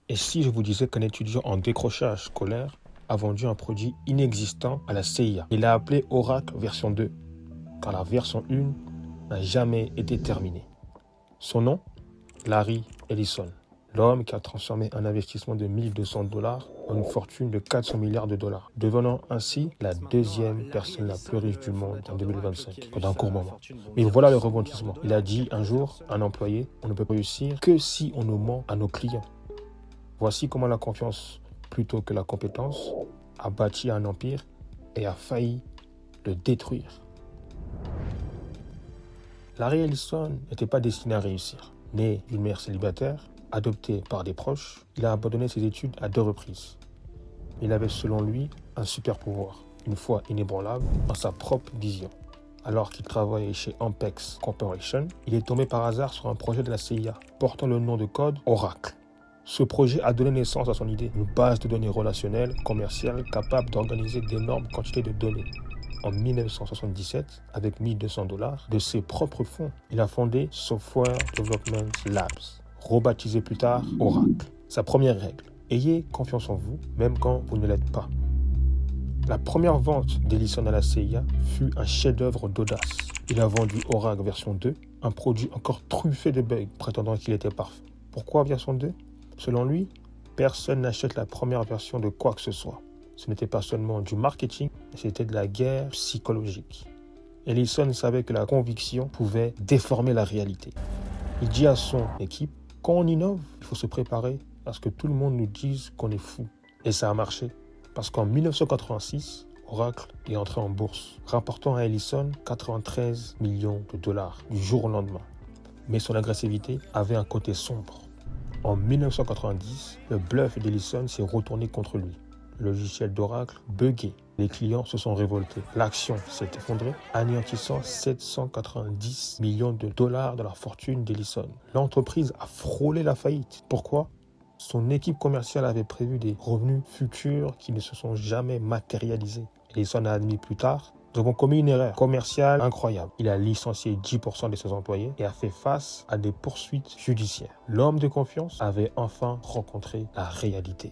Et si je vous disais qu'un étudiant en décrochage scolaire a vendu un produit inexistant à la CIA? Il l'a appelé Oracle version 2, car la version 1 n'a jamais été terminée. Son nom? Larry Ellison, l'homme qui a transformé un investissement de $1 200 en une fortune de 400 milliards de dollars, devenant ainsi la deuxième personne la plus riche du monde en 2025, pendant un court moment. Mais voilà le rebondissement. Il a dit un jour à un employé: on ne peut réussir que si on nous ment à nos clients. Voici comment la confiance, plutôt que la compétence, a bâti un empire et a failli le détruire. Larry Ellison n'était pas destiné à réussir. Né d'une mère célibataire, adopté par des proches, il a abandonné ses études à 2 reprises. Il avait selon lui un super pouvoir, une foi inébranlable en sa propre vision. Alors qu'il travaillait chez Ampex Corporation, il est tombé par hasard sur un projet de la CIA portant le nom de code Oracle. Ce projet a donné naissance à son idée, une base de données relationnelles, commerciales, capable d'organiser d'énormes quantités de données. En 1977, avec $1 200 de ses propres fonds, il a fondé Software Development Labs, rebaptisé plus tard Oracle. Sa première règle: ayez confiance en vous, même quand vous ne l'êtes pas. La première vente d'Ellison à la CIA fut un chef-d'œuvre d'audace. Il a vendu Oracle version 2, un produit encore truffé de bugs, prétendant qu'il était parfait. Pourquoi version 2? Selon lui, personne n'achète la première version de quoi que ce soit. Ce n'était pas seulement du marketing, c'était de la guerre psychologique. Ellison savait que la conviction pouvait déformer la réalité. Il dit à son équipe: quand on innove, il faut se préparer à ce que tout le monde nous dise qu'on est fou. Et ça a marché, parce qu'en 1986, Oracle est entré en bourse, rapportant à Ellison 93 millions de dollars du jour au lendemain. Mais son agressivité avait un côté sombre. En 1990, le bluff d'Ellison s'est retourné contre lui. Le logiciel d'Oracle buguait. Les clients se sont révoltés. L'action s'est effondrée, anéantissant 790 millions de dollars de la fortune d'Ellison. L'entreprise a frôlé la faillite. Pourquoi? Son équipe commerciale avait prévu des revenus futurs qui ne se sont jamais matérialisés. Ellison a admis plus tard: nous avons commis une erreur commerciale incroyable. Il a licencié 10% de ses employés et a fait face à des poursuites judiciaires. L'homme de confiance avait enfin rencontré la réalité.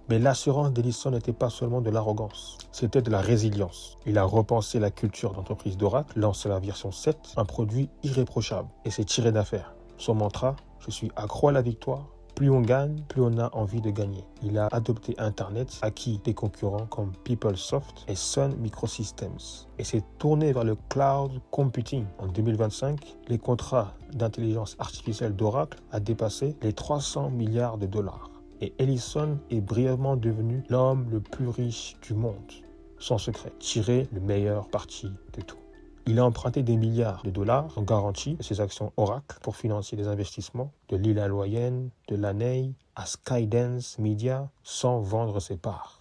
Mais l'assurance d'Ellison n'était pas seulement de l'arrogance, c'était de la résilience. Il a repensé la culture d'entreprise d'Oracle, lancé la version 7, un produit irréprochable, et s'est tiré d'affaire. Son mantra: je suis accro à la victoire. Plus on gagne, plus on a envie de gagner. Il a adopté Internet, acquis des concurrents comme PeopleSoft et Sun Microsystems, et s'est tourné vers le cloud computing. En 2025, les contrats d'intelligence artificielle d'Oracle a dépassé les 300 milliards de dollars. Et Ellison est brièvement devenu l'homme le plus riche du monde. Son secret: tirer le meilleur parti de tout. Il a emprunté des milliards de dollars en garantie de ses actions Oracle pour financer des investissements de l'île Hawaïenne, de l'ANEI à Skydance Media, sans vendre ses parts.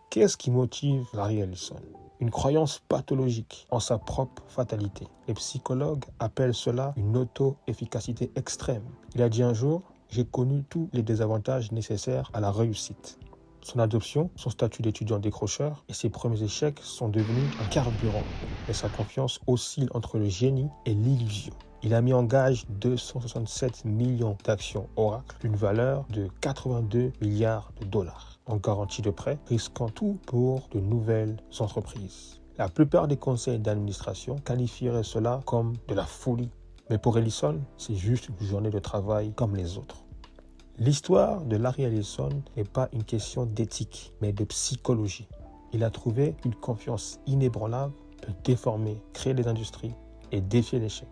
Qu'est-ce qui motive Larry Ellison? Une croyance pathologique en sa propre fatalité. Les psychologues appellent cela une auto-efficacité extrême. Il a dit un jour: j'ai connu tous les désavantages nécessaires à la réussite. Son adoption, son statut d'étudiant décrocheur et ses premiers échecs sont devenus un carburant. Mais sa confiance oscille entre le génie et l'illusion. Il a mis en gage 267 millions d'actions Oracle, d'une valeur de 82 milliards de dollars, en garantie de prêt, risquant tout pour de nouvelles entreprises. La plupart des conseils d'administration qualifieraient cela comme de la folie. Mais pour Ellison, c'est juste une journée de travail comme les autres. L'histoire de Larry Ellison n'est pas une question d'éthique, mais de psychologie. Il a trouvé une confiance inébranlable peut déformer, créer des industries et défier l'échec.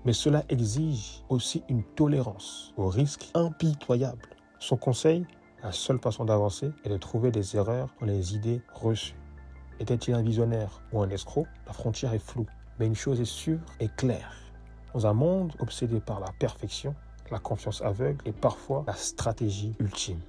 Mais cela exige aussi une tolérance au risque impitoyable. Son conseil: la seule façon d'avancer est de trouver des erreurs dans les idées reçues. Était-il un visionnaire ou un escroc? La frontière est floue, mais une chose est sûre et claire. Dans un monde obsédé par la perfection, la confiance aveugle est parfois la stratégie ultime.